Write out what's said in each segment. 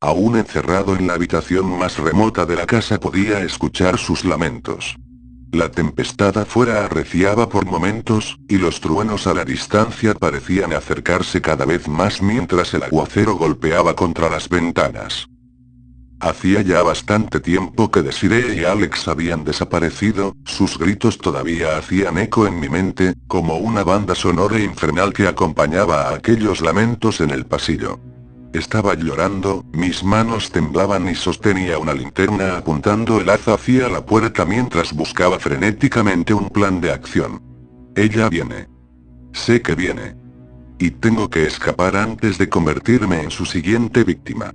Aún encerrado en la habitación más remota de la casa podía escuchar sus lamentos. La tempestad afuera arreciaba por momentos, y los truenos a la distancia parecían acercarse cada vez más mientras el aguacero golpeaba contra las ventanas. Hacía ya bastante tiempo que Desiree y Alex habían desaparecido, sus gritos todavía hacían eco en mi mente, como una banda sonora infernal que acompañaba a aquellos lamentos en el pasillo. Estaba llorando, mis manos temblaban y sostenía una linterna apuntando el haz hacia la puerta mientras buscaba frenéticamente un plan de acción. Ella viene. Sé que viene. Y tengo que escapar antes de convertirme en su siguiente víctima.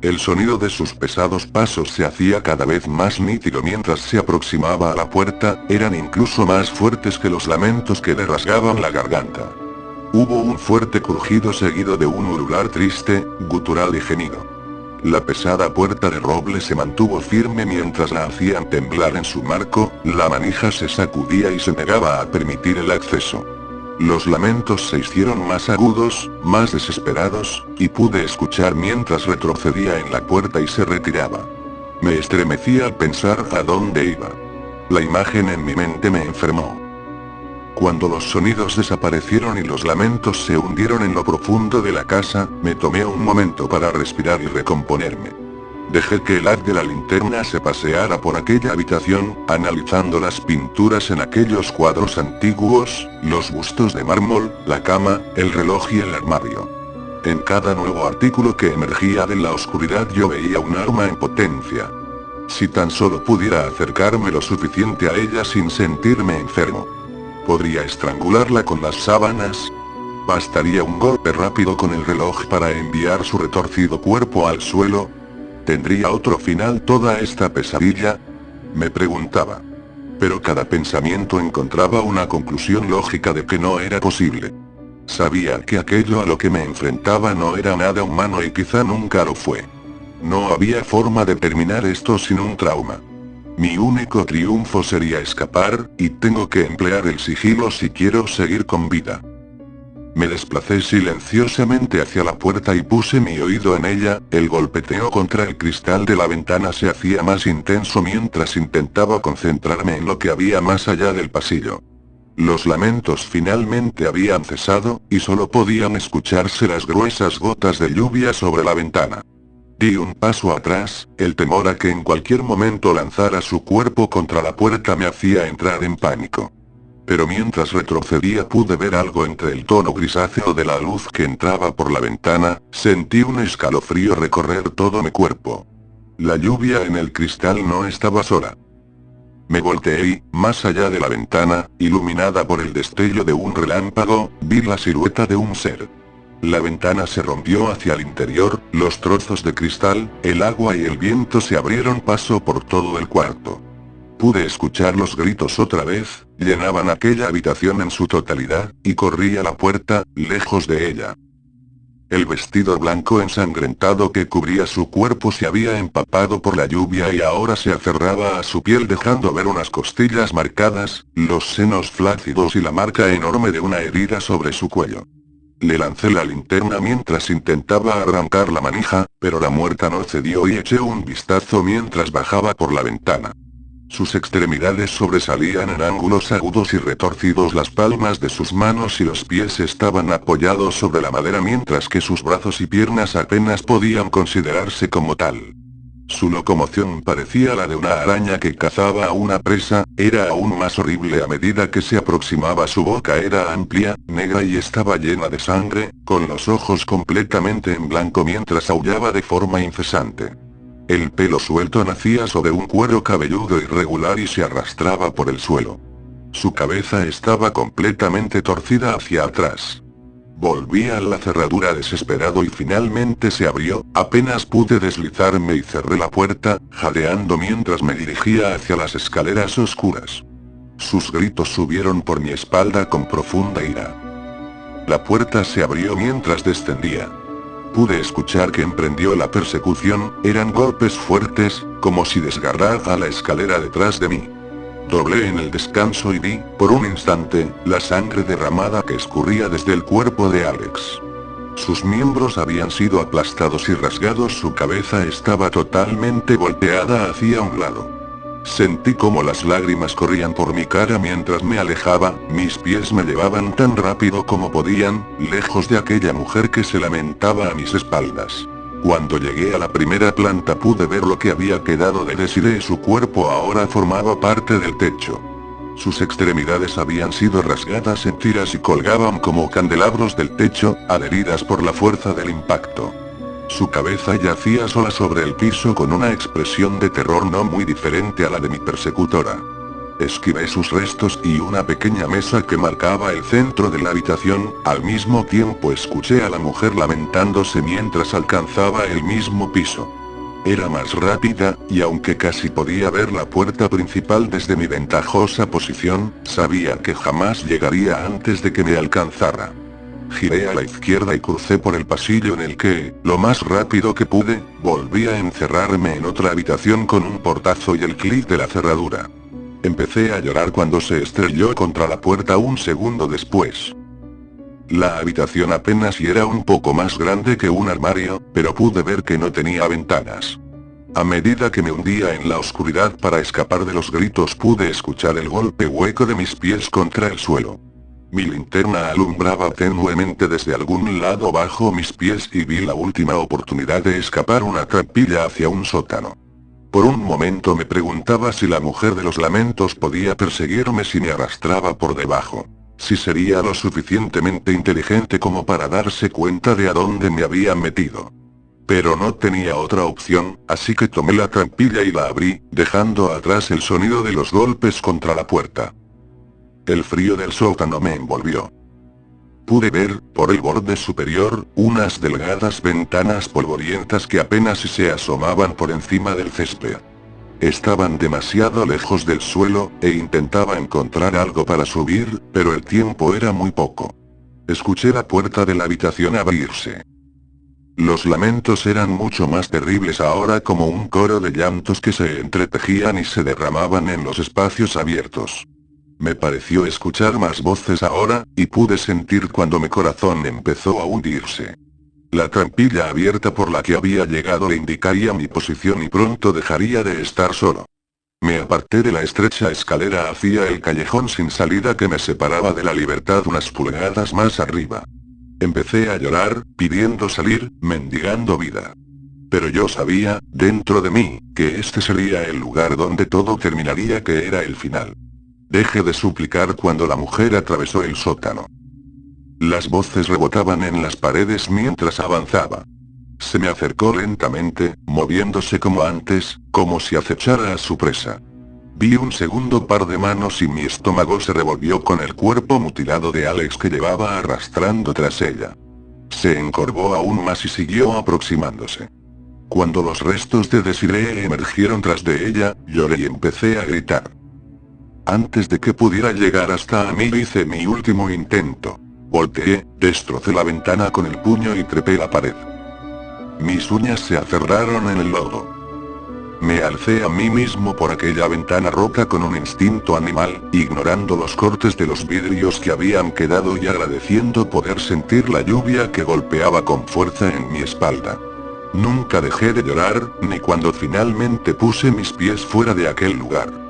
El sonido de sus pesados pasos se hacía cada vez más nítido mientras se aproximaba a la puerta, eran incluso más fuertes que los lamentos que le rasgaban la garganta. Hubo un fuerte crujido seguido de un ulular triste, gutural y gemido. La pesada puerta de roble se mantuvo firme mientras la hacían temblar en su marco, la manija se sacudía y se negaba a permitir el acceso. Los lamentos se hicieron más agudos, más desesperados, y pude escuchar mientras retrocedía en la puerta y se retiraba. Me estremecí al pensar a dónde iba. La imagen en mi mente me enfermó. Cuando los sonidos desaparecieron y los lamentos se hundieron en lo profundo de la casa, me tomé un momento para respirar y recomponerme. Dejé que el haz de la linterna se paseara por aquella habitación, analizando las pinturas en aquellos cuadros antiguos, los bustos de mármol, la cama, el reloj y el armario. En cada nuevo artículo que emergía de la oscuridad yo veía un arma en potencia. Si tan solo pudiera acercarme lo suficiente a ella sin sentirme enfermo. Podría estrangularla con las sábanas. Bastaría un golpe rápido con el reloj para enviar su retorcido cuerpo al suelo. ¿Tendría otro final toda esta pesadilla? Me preguntaba. Pero cada pensamiento encontraba una conclusión lógica de que no era posible. Sabía que aquello a lo que me enfrentaba no era nada humano y quizá nunca lo fue. No había forma de terminar esto sin un trauma. Mi único triunfo sería escapar, y tengo que emplear el sigilo si quiero seguir con vida. Me desplacé silenciosamente hacia la puerta y puse mi oído en ella, el golpeteo contra el cristal de la ventana se hacía más intenso mientras intentaba concentrarme en lo que había más allá del pasillo. Los lamentos finalmente habían cesado, y solo podían escucharse las gruesas gotas de lluvia sobre la ventana. Di un paso atrás, el temor a que en cualquier momento lanzara su cuerpo contra la puerta me hacía entrar en pánico. Pero mientras retrocedía pude ver algo entre el tono grisáceo de la luz que entraba por la ventana, sentí un escalofrío recorrer todo mi cuerpo. La lluvia en el cristal no estaba sola. Me volteé y, más allá de la ventana, iluminada por el destello de un relámpago, vi la silueta de un ser. La ventana se rompió hacia el interior, los trozos de cristal, el agua y el viento se abrieron paso por todo el cuarto. Pude escuchar los gritos otra vez, llenaban aquella habitación en su totalidad, y corrí a la puerta, lejos de ella. El vestido blanco ensangrentado que cubría su cuerpo se había empapado por la lluvia y ahora se aferraba a su piel dejando ver unas costillas marcadas, los senos flácidos y la marca enorme de una herida sobre su cuello. Le lancé la linterna mientras intentaba arrancar la manija, pero la muerta no cedió y eché un vistazo mientras bajaba por la ventana. Sus extremidades sobresalían en ángulos agudos y retorcidos, las palmas de sus manos y los pies estaban apoyados sobre la madera mientras que sus brazos y piernas apenas podían considerarse como tal. Su locomoción parecía la de una araña que cazaba a una presa, era aún más horrible a medida que se aproximaba. Su boca era amplia, negra y estaba llena de sangre, con los ojos completamente en blanco mientras aullaba de forma incesante. El pelo suelto nacía sobre un cuero cabelludo irregular y se arrastraba por el suelo. Su cabeza estaba completamente torcida hacia atrás. Volví a la cerradura desesperado y finalmente se abrió, apenas pude deslizarme y cerré la puerta, jadeando mientras me dirigía hacia las escaleras oscuras. Sus gritos subieron por mi espalda con profunda ira. La puerta se abrió mientras descendía. Pude escuchar que emprendió la persecución, eran golpes fuertes, como si desgarrara la escalera detrás de mí. Doblé en el descanso y vi, por un instante, la sangre derramada que escurría desde el cuerpo de Alex. Sus miembros habían sido aplastados y rasgados, su cabeza estaba totalmente volteada hacia un lado. Sentí como las lágrimas corrían por mi cara mientras me alejaba, mis pies me llevaban tan rápido como podían, lejos de aquella mujer que se lamentaba a mis espaldas. Cuando llegué a la primera planta pude ver lo que había quedado de Desiree, su cuerpo ahora formaba parte del techo. Sus extremidades habían sido rasgadas en tiras y colgaban como candelabros del techo, adheridas por la fuerza del impacto. Su cabeza yacía sola sobre el piso con una expresión de terror no muy diferente a la de mi persecutora. Esquivé sus restos y una pequeña mesa que marcaba el centro de la habitación, al mismo tiempo escuché a la mujer lamentándose mientras alcanzaba el mismo piso. Era más rápida, y aunque casi podía ver la puerta principal desde mi ventajosa posición, sabía que jamás llegaría antes de que me alcanzara. Giré a la izquierda y crucé por el pasillo en el que, lo más rápido que pude, volví a encerrarme en otra habitación con un portazo y el clic de la cerradura. Empecé a llorar cuando se estrelló contra la puerta un segundo después. La habitación apenas si era un poco más grande que un armario, pero pude ver que no tenía ventanas. A medida que me hundía en la oscuridad para escapar de los gritos, pude escuchar el golpe hueco de mis pies contra el suelo. Mi linterna alumbraba tenuemente desde algún lado bajo mis pies y vi la última oportunidad de escapar, una trampilla hacia un sótano. Por un momento me preguntaba si la mujer de los lamentos podía perseguirme si me arrastraba por debajo. Si sería lo suficientemente inteligente como para darse cuenta de a dónde me había metido. Pero no tenía otra opción, así que tomé la trampilla y la abrí, dejando atrás el sonido de los golpes contra la puerta. El frío del sótano me envolvió. Pude ver, por el borde superior, unas delgadas ventanas polvorientas que apenas si se asomaban por encima del césped. Estaban demasiado lejos del suelo, e intentaba encontrar algo para subir, pero el tiempo era muy poco. Escuché la puerta de la habitación abrirse. Los lamentos eran mucho más terribles ahora, como un coro de llantos que se entretejían y se derramaban en los espacios abiertos. Me pareció escuchar más voces ahora, y pude sentir cuando mi corazón empezó a hundirse. La trampilla abierta por la que había llegado le indicaría mi posición y pronto dejaría de estar solo. Me aparté de la estrecha escalera hacia el callejón sin salida que me separaba de la libertad unas pulgadas más arriba. Empecé a llorar, pidiendo salir, mendigando vida. Pero yo sabía, dentro de mí, que este sería el lugar donde todo terminaría, que era el final. Dejé de suplicar cuando la mujer atravesó el sótano. Las voces rebotaban en las paredes mientras avanzaba. Se me acercó lentamente, moviéndose como antes, como si acechara a su presa. Vi un segundo par de manos y mi estómago se revolvió con el cuerpo mutilado de Alex que llevaba arrastrando tras ella. Se encorvó aún más y siguió aproximándose. Cuando los restos de Desiree emergieron tras de ella, lloré y empecé a gritar. Antes de que pudiera llegar hasta mí hice mi último intento. Volteé, destrocé la ventana con el puño y trepé la pared. Mis uñas se aferraron en el lodo. Me alcé a mí mismo por aquella ventana rota con un instinto animal, ignorando los cortes de los vidrios que habían quedado y agradeciendo poder sentir la lluvia que golpeaba con fuerza en mi espalda. Nunca dejé de llorar, ni cuando finalmente puse mis pies fuera de aquel lugar.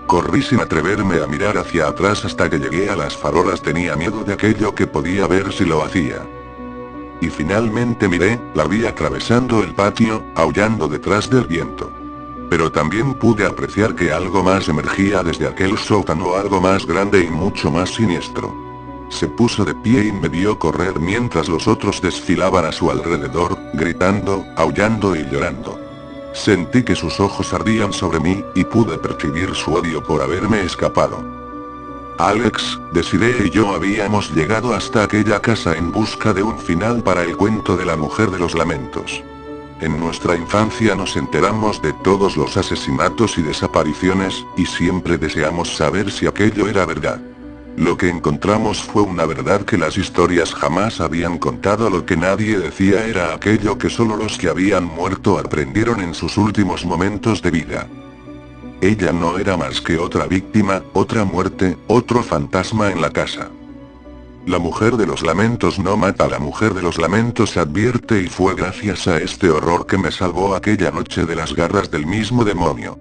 Corrí sin atreverme a mirar hacia atrás hasta que llegué a las farolas. Tenía miedo de aquello que podía ver si lo hacía. Y finalmente miré, la vi atravesando el patio, aullando detrás del viento. Pero también pude apreciar que algo más emergía desde aquel sótano, algo más grande y mucho más siniestro. Se puso de pie y me vio correr mientras los otros desfilaban a su alrededor, gritando, aullando y llorando. Sentí que sus ojos ardían sobre mí, y pude percibir su odio por haberme escapado. Alex, Desiree y yo habíamos llegado hasta aquella casa en busca de un final para el cuento de la mujer de los lamentos. En nuestra infancia nos enteramos de todos los asesinatos y desapariciones, y siempre deseamos saber si aquello era verdad. Lo que encontramos fue una verdad que las historias jamás habían contado. Lo que nadie decía era aquello que solo los que habían muerto aprendieron en sus últimos momentos de vida. Ella no era más que otra víctima, otra muerte, otro fantasma en la casa. La mujer de los lamentos no mata a la mujer de los lamentos, advierte, y fue gracias a este horror que me salvó aquella noche de las garras del mismo demonio.